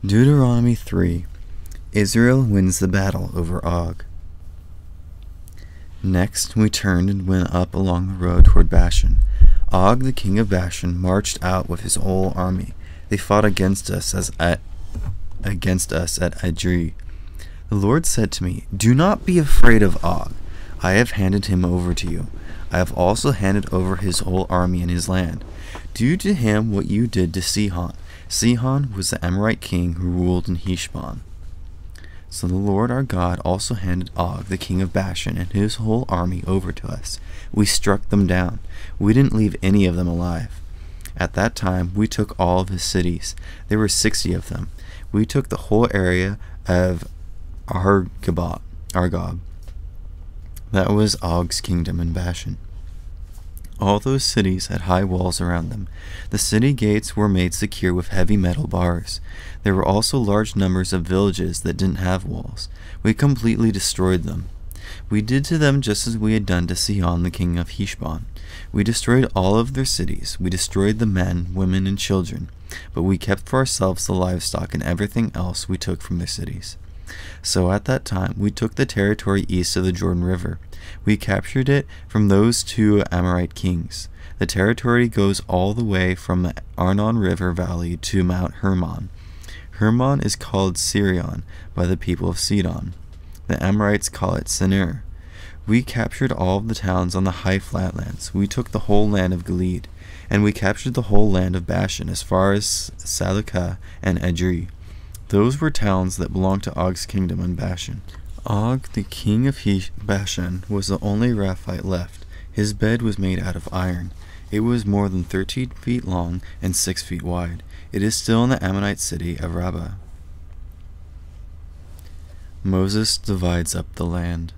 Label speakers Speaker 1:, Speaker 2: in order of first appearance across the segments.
Speaker 1: Deuteronomy 3. Israel wins the battle over Og. Next we turned and went up along the road toward Bashan. Og, the king of Bashan, marched out with his whole army. They fought against us at Edrei. The Lord said to me, "Do not be afraid of Og. I have handed him over to you. I have also handed over his whole army and his land. Do to him what you did to Sihon." Sihon was the Amorite king who ruled in Heshbon. So the Lord our God also handed Og, the king of Bashan, and his whole army over to us. We struck them down. We didn't leave any of them alive. At that time we took all of his cities. There were 60 of them. We took the whole area of Argob. That was Og's kingdom in Bashan. All those cities had high walls around them. The city gates were made secure with heavy metal bars. There were also large numbers of villages that didn't have walls. We completely destroyed them. We did to them just as we had done to Sihon, the king of Heshbon. We destroyed all of their cities. We destroyed the men, women, and children. But we kept for ourselves the livestock and everything else we took from their cities. So at that time we took the territory east of the Jordan River. We captured it from those two Amorite kings. The territory goes all the way from the Arnon River Valley to Mount Hermon. Hermon is called Sirion by the people of Sidon. The Amorites call it Senir. We captured all of the towns on the high flatlands. We took the whole land of Gilead, and we captured the whole land of Bashan as far as Salukah and Edrei. Those were towns that belonged to Og's kingdom in Bashan. Og, the king of Bashan, was the only Rephite left. His bed was made out of iron. It was more than 13 feet long and 6 feet wide. It is still in the Ammonite city of Rabbah. Moses divides up the land.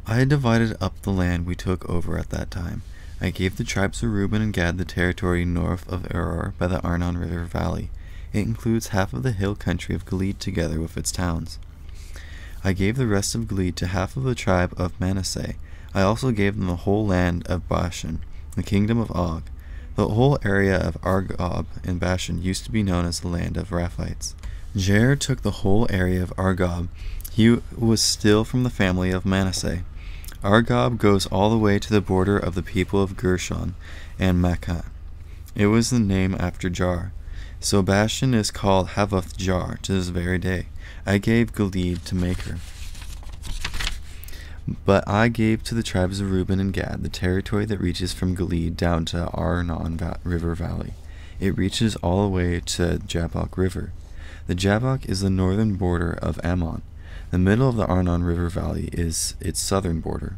Speaker 1: I had divided up the land we took over at that time. I gave the tribes of Reuben and Gad the territory north of Aror by the Arnon River Valley. It includes half of the hill country of Gilead together with its towns. I gave the rest of Gilead to half of the tribe of Manasseh. I also gave them the whole land of Bashan, the kingdom of Og. The whole area of Argob in Bashan used to be known as the land of Rephites. Jair took the whole area of Argob. He was still from the family of Manasseh. Argob goes all the way to the border of the people of Gershon and Makkah. It was the name after Jar. So Bashan is called Havoth Jar to this very day. I gave Gilead to Maker. But I gave to the tribes of Reuben and Gad the territory that reaches from Gilead down to Arnon River Valley. It reaches all the way to Jabbok River. The Jabbok is the northern border of Ammon. The middle of the Arnon River Valley is its southern border.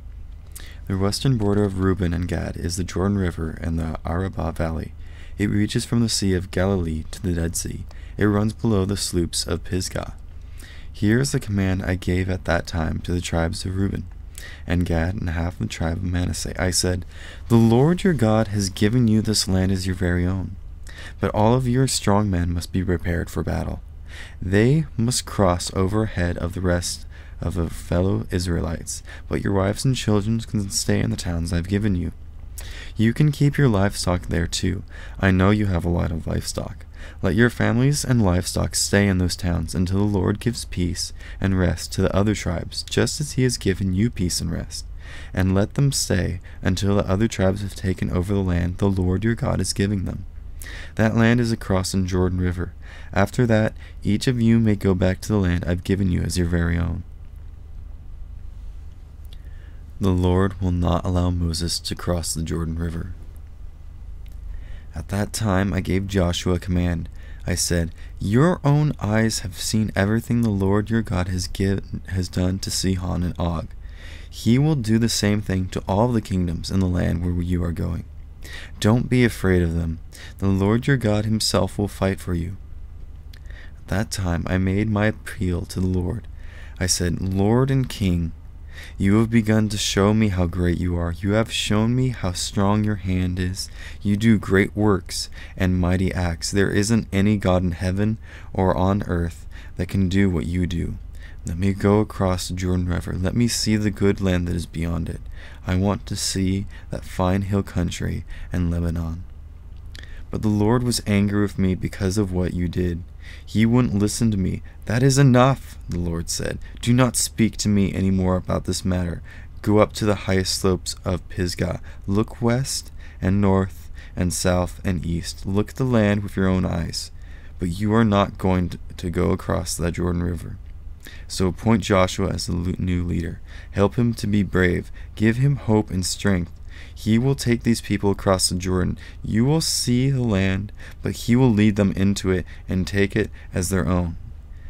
Speaker 1: The western border of Reuben and Gad is the Jordan River and the Arabah Valley. It reaches from the Sea of Galilee to the Dead Sea. It runs below the slopes of Pisgah. Here is the command I gave at that time to the tribes of Reuben and Gad and half the tribe of Manasseh. I said, "The Lord your God has given you this land as your very own. But all of your strong men must be prepared for battle. They must cross over ahead of the rest of the fellow Israelites, but your wives and children can stay in the towns I've given you. You can keep your livestock there too. I know you have a lot of livestock. Let your families and livestock stay in those towns until the Lord gives peace and rest to the other tribes, just as he has given you peace and rest. And let them stay until the other tribes have taken over the land the Lord your God is giving them. That land is across the Jordan River. After that, each of you may go back to the land I've given you as your very own." The Lord will not allow Moses to cross the Jordan River. At that time I gave Joshua a command. I said, "Your own eyes have seen everything the Lord your God has done to Sihon and Og. He will do the same thing to all the kingdoms in the land where you are going. Don't be afraid of them. The Lord your God himself will fight for you." At that time I made my appeal to the Lord. I said, "Lord and King, you have begun to show me how great you are. You have shown me how strong your hand is. You do great works and mighty acts. There isn't any God in heaven or on earth that can do what you do. Let me go across the Jordan River. Let me see the good land that is beyond it. I want to see that fine hill country and Lebanon." But the Lord was angry with me because of what you did. He wouldn't listen to me. That is enough, the Lord said. Do not speak to me any more about this matter. Go up to the highest slopes of Pisgah. Look west and north and south and east. Look at the land with your own eyes. But you are not going to go across the Jordan River. So appoint Joshua as the new leader. Help him to be brave. Give him hope and strength. He will take these people across the Jordan. You will see the land, but he will lead them into it and take it as their own.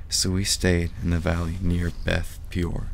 Speaker 1: So we stayed in the valley near Beth Peor.